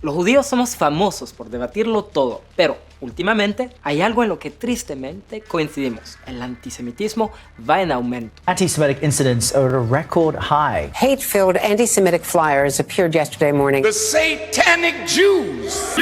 Los judíos somos famosos por debatirlo todo, pero últimamente hay algo en lo que tristemente coincidimos. El antisemitismo va en aumento. Anti-Semitic incidents are at a record high. Hate-filled anti-Semitic flyers appeared yesterday morning. The satanic Jews.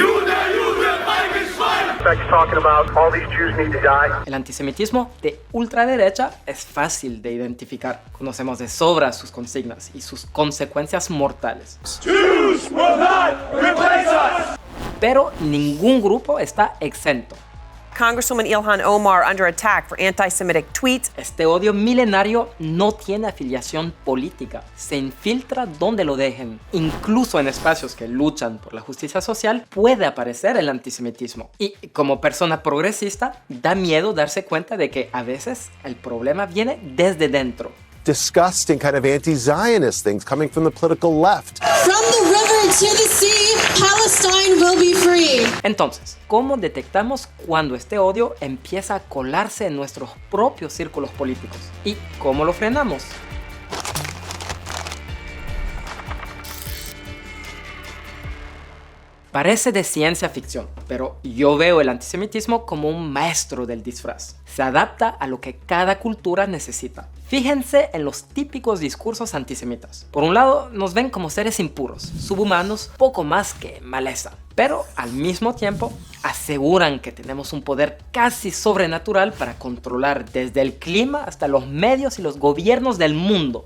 El antisemitismo de ultraderecha es fácil de identificar. Conocemos de sobra sus consignas y sus consecuencias mortales. Jews will not replace us. Pero ningún grupo está exento. Congresswoman Ilhan Omar under attack for anti-Semitic tweets. Este odio milenario no tiene afiliación política. Se infiltra donde lo dejen. Incluso en espacios que luchan por la justicia social puede aparecer el antisemitismo. Y como persona progresista, da miedo darse cuenta de que a veces el problema viene desde dentro. Disgusting kind of anti-Zionist things coming from the political left. From the river to the sea, Palestine will be free. Entonces, ¿cómo detectamos cuando este odio empieza a colarse en nuestros propios círculos políticos? ¿Y cómo lo frenamos? Parece de ciencia ficción, pero yo veo el antisemitismo como un maestro del disfraz. Se adapta a lo que cada cultura necesita. Fíjense en los típicos discursos antisemitas. Por un lado, nos ven como seres impuros, subhumanos, poco más que maleza. Pero al mismo tiempo, aseguran que tenemos un poder casi sobrenatural para controlar desde el clima hasta los medios y los gobiernos del mundo.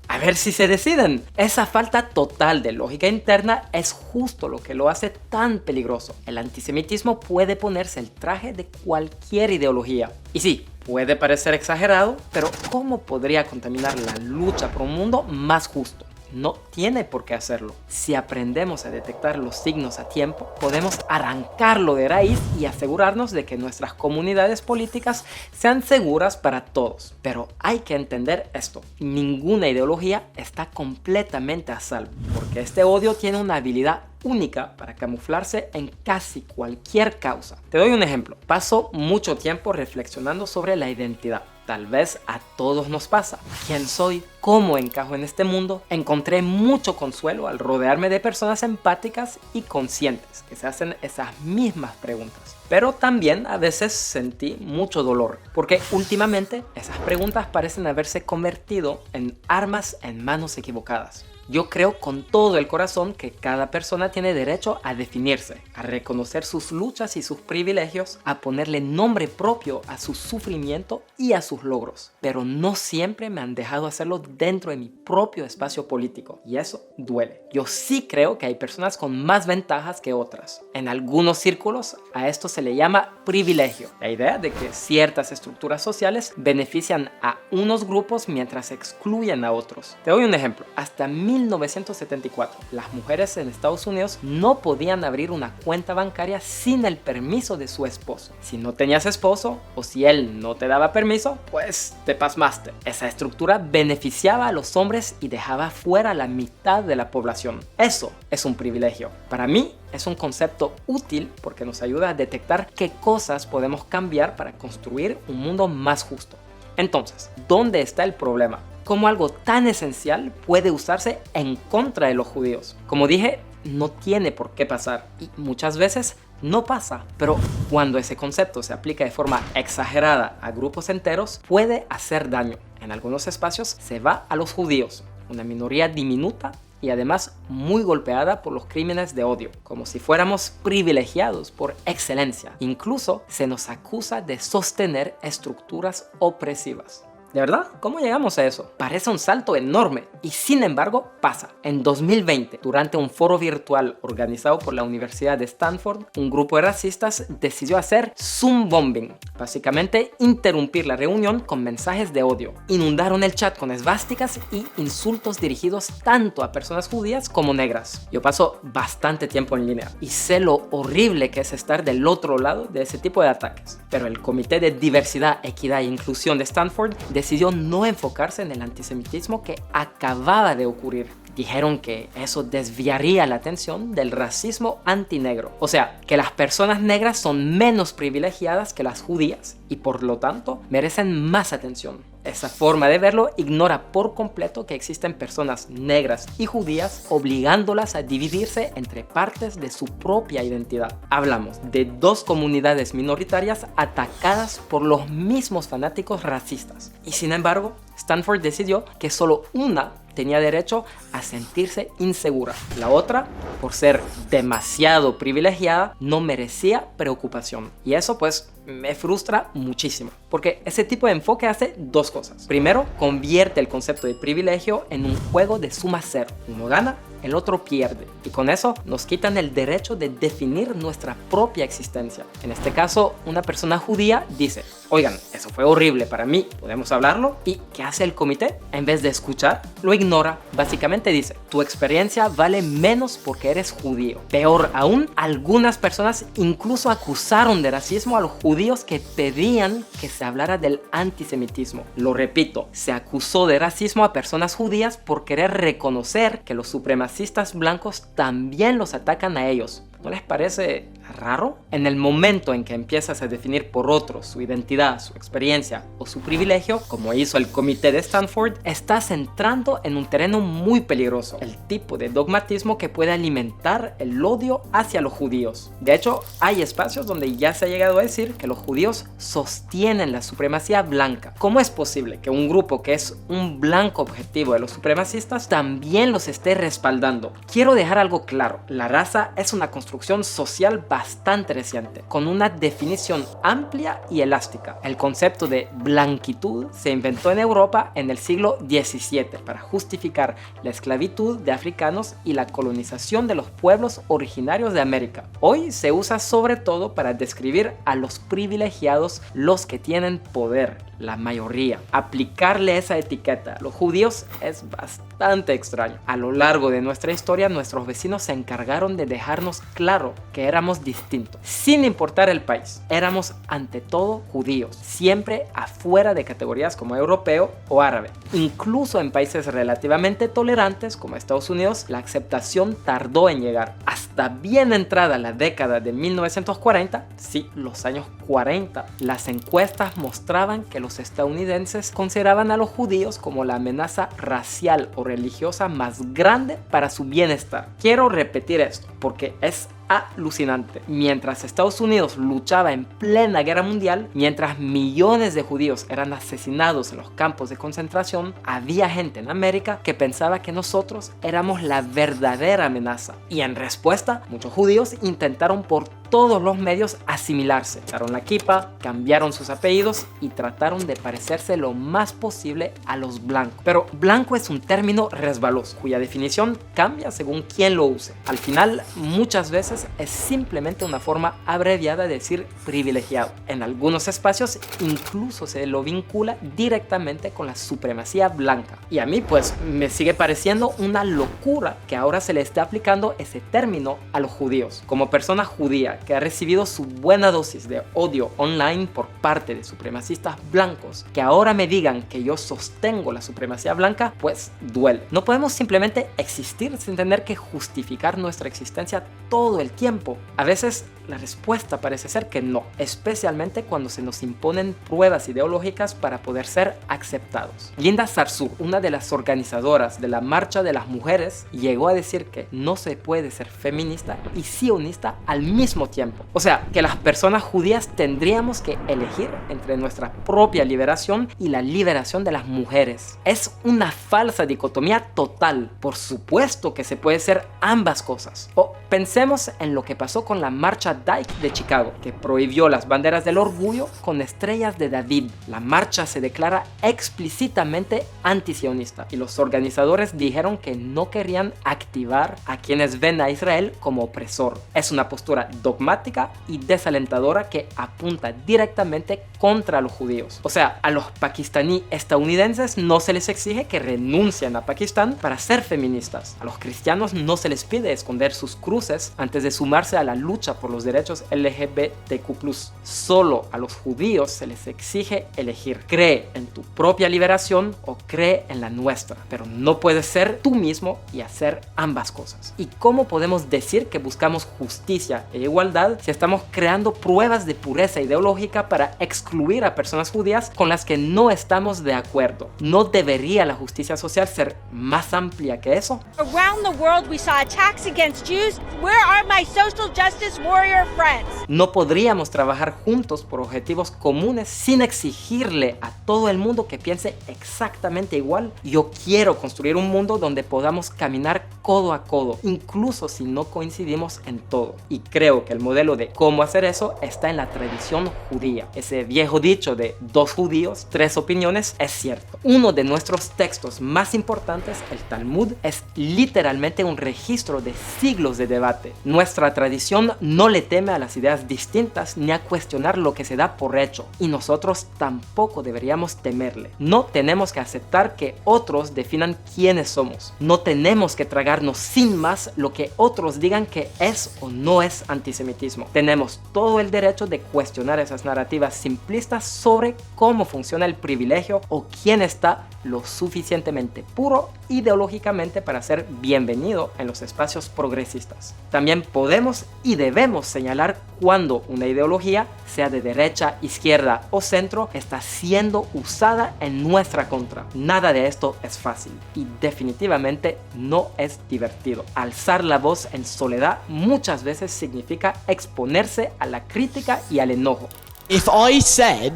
A ver si se deciden. Esa falta total de lógica interna es justo lo que lo hace tan peligroso. El antisemitismo puede ponerse el traje de cualquier ideología. Y sí, puede parecer exagerado, pero ¿cómo podría contaminar la lucha por un mundo más justo? No tiene por qué hacerlo. Si aprendemos a detectar los signos a tiempo, podemos arrancarlo de raíz y asegurarnos de que nuestras comunidades políticas sean seguras para todos. Pero hay que entender esto: ninguna ideología está completamente a salvo, porque este odio tiene una habilidad única para camuflarse en casi cualquier causa. Te doy un ejemplo. Paso mucho tiempo reflexionando sobre la identidad. Tal vez a todos nos pasa. ¿Quién soy? ¿Cómo encajo en este mundo? Encontré mucho consuelo al rodearme de personas empáticas y conscientes que se hacen esas mismas preguntas. Pero también a veces sentí mucho dolor, porque últimamente esas preguntas parecen haberse convertido en armas en manos equivocadas. Yo creo con todo el corazón que cada persona tiene derecho a definirse, a reconocer sus luchas y sus privilegios, a ponerle nombre propio a su sufrimiento y a sus logros. Pero no siempre me han dejado hacerlo dentro de mi propio espacio político, y eso duele. Yo sí creo que hay personas con más ventajas que otras. En algunos círculos a esto se le llama privilegio, la idea de que ciertas estructuras sociales benefician a unos grupos mientras excluyen a otros. Te doy un ejemplo. Hasta 1974, las mujeres en Estados Unidos no podían abrir una cuenta bancaria sin el permiso de su esposo. Si no tenías esposo o si él no te daba permiso, pues te pasmaste. Esa estructura beneficiaba a los hombres y dejaba fuera a la mitad de la población. Eso es un privilegio. Para mí es un concepto útil porque nos ayuda a detectar qué cosas podemos cambiar para construir un mundo más justo. Entonces, ¿dónde está el problema? ¿Cómo algo tan esencial puede usarse en contra de los judíos? Como dije, no tiene por qué pasar y muchas veces no pasa. Pero cuando ese concepto se aplica de forma exagerada a grupos enteros, puede hacer daño. En algunos espacios se va a los judíos, una minoría diminuta y además muy golpeada por los crímenes de odio, como si fuéramos privilegiados por excelencia. Incluso se nos acusa de sostener estructuras opresivas. ¿De verdad? ¿Cómo llegamos a eso? Parece un salto enorme y sin embargo pasa. En 2020, durante un foro virtual organizado por la Universidad de Stanford, un grupo de racistas decidió hacer Zoom bombing. Básicamente, interrumpir la reunión con mensajes de odio. Inundaron el chat con esvásticas y insultos dirigidos tanto a personas judías como negras. Yo paso bastante tiempo en línea y sé lo horrible que es estar del otro lado de ese tipo de ataques. Pero el Comité de Diversidad, Equidad e Inclusión de Stanford decidió no enfocarse en el antisemitismo que acababa de ocurrir. Dijeron que eso desviaría la atención del racismo antinegro. O sea, que las personas negras son menos privilegiadas que las judías y por lo tanto merecen más atención. Esa forma de verlo ignora por completo que existen personas negras y judías, obligándolas a dividirse entre partes de su propia identidad. Hablamos de dos comunidades minoritarias atacadas por los mismos fanáticos racistas. Y sin embargo, Stanford decidió que solo una tenía derecho a sentirse insegura. La otra, por ser demasiado privilegiada, no merecía preocupación. Y eso pues me frustra muchísimo, porque ese tipo de enfoque hace dos cosas. Primero, convierte el concepto de privilegio en un juego de suma cero. Uno gana, el otro pierde. Y con eso nos quitan el derecho de definir nuestra propia existencia. En este caso, una persona judía dice: oigan, eso fue horrible para mí, ¿podemos hablarlo? ¿Y qué hace el comité? En vez de escuchar, lo ignora. Básicamente dice: tu experiencia vale menos porque eres judío. Peor aún, algunas personas incluso acusaron de racismo a los judíos que pedían que se hablara del antisemitismo. Lo repito, se acusó de racismo a personas judías por querer reconocer que los supremacistas blancos también los atacan a ellos. ¿No les parece raro? En el momento en que empiezas a definir por otros su identidad, su experiencia o su privilegio, como hizo el comité de Stanford, estás entrando en un terreno muy peligroso, el tipo de dogmatismo que puede alimentar el odio hacia los judíos. De hecho, hay espacios donde ya se ha llegado a decir que los judíos sostienen la supremacía blanca. ¿Cómo es posible que un grupo que es un blanco objetivo de los supremacistas también los esté respaldando? Quiero dejar algo claro: la raza es una construcción social bastante reciente, con una definición amplia y elástica. El concepto de blanquitud se inventó en Europa en el siglo XVII para justificar la esclavitud de africanos y la colonización de los pueblos originarios de América. Hoy se usa sobre todo para describir a los privilegiados, los que tienen poder, la mayoría. Aplicarle esa etiqueta a los judíos es bastante extraño. A lo largo de nuestra historia, nuestros vecinos se encargaron de dejarnos claro que éramos distintos. Sin importar el país, éramos ante todo judíos, siempre afuera de categorías como europeo o árabe. Incluso en países relativamente tolerantes como Estados Unidos, la aceptación tardó en llegar. Hasta bien entrada la década de 1940, sí, los años 40, las encuestas mostraban que los estadounidenses consideraban a los judíos como la amenaza racial o religiosa más grande para su bienestar. Quiero repetir esto porque es alucinante. Mientras Estados Unidos luchaba en plena guerra mundial, mientras millones de judíos eran asesinados en los campos de concentración, había gente en América que pensaba que nosotros éramos la verdadera amenaza. Y en respuesta, muchos judíos intentaron por todos los medios asimilarse. Echaron la kipa, cambiaron sus apellidos y trataron de parecerse lo más posible a los blancos. Pero blanco es un término resbaloso, cuya definición cambia según quién lo use. Al final, muchas veces es simplemente una forma abreviada de decir privilegiado. En algunos espacios incluso se lo vincula directamente con la supremacía blanca. Y a mí pues me sigue pareciendo una locura que ahora se le esté aplicando ese término a los judíos. Como persona judía que ha recibido su buena dosis de odio online por parte de supremacistas blancos, que ahora me digan que yo sostengo la supremacía blanca, pues duele. No podemos simplemente existir sin tener que justificar nuestra existencia todo el tiempo. A veces la respuesta parece ser que no, especialmente cuando se nos imponen pruebas ideológicas para poder ser aceptados. Linda Sarsour, una de las organizadoras de la Marcha de las Mujeres, llegó a decir que no se puede ser feminista y sionista al mismo tiempo. O sea, que las personas judías tendríamos que elegir entre nuestra propia liberación y la liberación de las mujeres. Es una falsa dicotomía total. Por supuesto que se puede ser ambas cosas. O pensemos en lo que pasó con la Marcha Dyke de Chicago, que prohibió las banderas del orgullo con estrellas de David. La marcha se declara explícitamente antisionista y los organizadores dijeron que no querían activar a quienes ven a Israel como opresor. Es una postura dogmática y desalentadora que apunta directamente contra los judíos. O sea, a los pakistaní estadounidenses no se les exige que renuncien a Pakistán para ser feministas. A los cristianos no se les pide esconder sus cruces antes de sumarse a la lucha por los derechos LGBTQ+. Solo a los judíos se les exige elegir: cree en tu propia liberación o cree en la nuestra, pero no puedes ser tú mismo y hacer ambas cosas. ¿Y cómo podemos decir que buscamos justicia e igualdad igualdad si estamos creando pruebas de pureza ideológica para excluir a personas judías con las que no estamos de acuerdo? ¿No debería la justicia social ser más amplia que eso? Around the world we saw attacks against Jews. Where are my social justice warrior friends? ¿No podríamos trabajar juntos por objetivos comunes sin exigirle a todo el mundo que piense exactamente igual? Yo quiero construir un mundo donde podamos caminar codo a codo, incluso si no coincidimos en todo. Y creo que el modelo de cómo hacer eso está en la tradición judía. Ese viejo dicho de 2 judíos, 3 opiniones es cierto. Uno de nuestros textos más importantes, el Talmud, es literalmente un registro de siglos de debate. Nuestra tradición no le teme a las ideas distintas ni a cuestionar lo que se da por hecho, y nosotros tampoco deberíamos temerle. No tenemos que aceptar que otros definan quiénes somos. No tenemos que tragarnos sin más lo que otros digan que es o no es antisemitismo. Tenemos todo el derecho de cuestionar esas narrativas simplistas sobre cómo funciona el privilegio o quién está lo suficientemente puro ideológicamente para ser bienvenido en los espacios progresistas. También podemos y debemos señalar cuando una ideología, sea de derecha, izquierda o centro, está siendo usada en nuestra contra. Nada de esto es fácil y definitivamente no es divertido. Alzar la voz en soledad muchas veces significa exponerse a la crítica y al enojo. If I said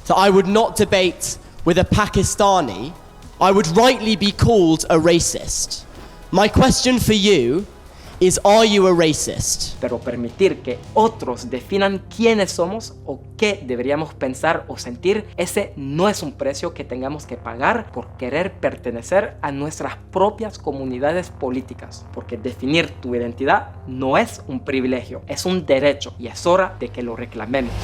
that I would not debate with a Pakistani, I would rightly be called a racist. My question for you is, are you a racist? Pero permitir que otros definan quiénes somos o qué deberíamos pensar o sentir, ese no es un precio que tengamos que pagar por querer pertenecer a nuestras propias comunidades políticas. Porque definir tu identidad no es un privilegio, es un derecho y es hora de que lo reclamemos.